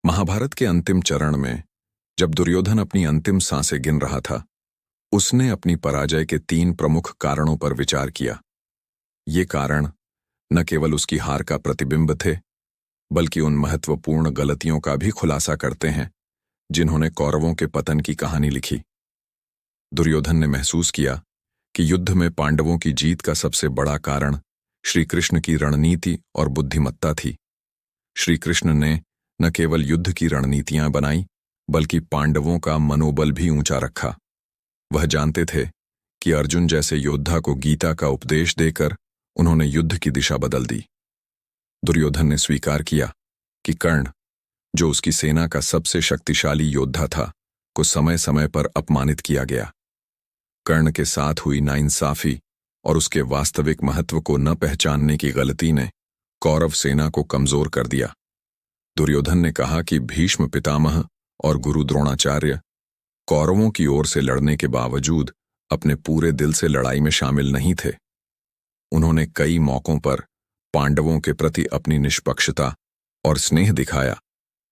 महाभारत के अंतिम चरण में जब दुर्योधन अपनी अंतिम सांसें गिन रहा था, उसने अपनी पराजय के 3 प्रमुख कारणों पर विचार किया। ये कारण न केवल उसकी हार का प्रतिबिंब थे, बल्कि उन महत्वपूर्ण गलतियों का भी खुलासा करते हैं जिन्होंने कौरवों के पतन की कहानी लिखी। दुर्योधन ने महसूस किया कि युद्ध में पांडवों की जीत का सबसे बड़ा कारण श्री कृष्ण की रणनीति और बुद्धिमत्ता थी। श्री कृष्ण ने न केवल युद्ध की रणनीतियां बनाई, बल्कि पांडवों का मनोबल भी ऊंचा रखा। वह जानते थे कि अर्जुन जैसे योद्धा को गीता का उपदेश देकर उन्होंने युद्ध की दिशा बदल दी। दुर्योधन ने स्वीकार किया कि कर्ण, जो उसकी सेना का सबसे शक्तिशाली योद्धा था, को समय समय पर अपमानित किया गया। कर्ण के साथ हुई नाइंसाफी और उसके वास्तविक महत्व को न पहचानने की गलती ने कौरव सेना को कमजोर कर दिया। दुर्योधन ने कहा कि भीष्म पितामह और गुरु द्रोणाचार्य कौरवों की ओर से लड़ने के बावजूद अपने पूरे दिल से लड़ाई में शामिल नहीं थे। उन्होंने कई मौकों पर पांडवों के प्रति अपनी निष्पक्षता और स्नेह दिखाया,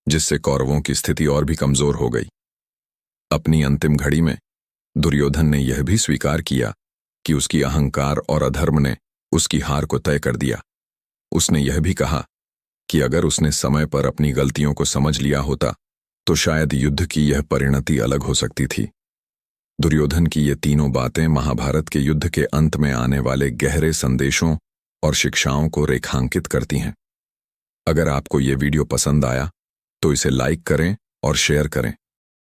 जिससे कौरवों की स्थिति और भी कमजोर हो गई। अपनी अंतिम घड़ी में दुर्योधन ने यह भी स्वीकार किया कि उसकी अहंकार और अधर्म ने उसकी हार को तय कर दिया। उसने यह भी कहा कि अगर उसने समय पर अपनी गलतियों को समझ लिया होता तो शायद युद्ध की यह परिणति अलग हो सकती थी। दुर्योधन की ये तीनों बातें महाभारत के युद्ध के अंत में आने वाले गहरे संदेशों और शिक्षाओं को रेखांकित करती हैं। अगर आपको ये वीडियो पसंद आया तो इसे लाइक करें और शेयर करें।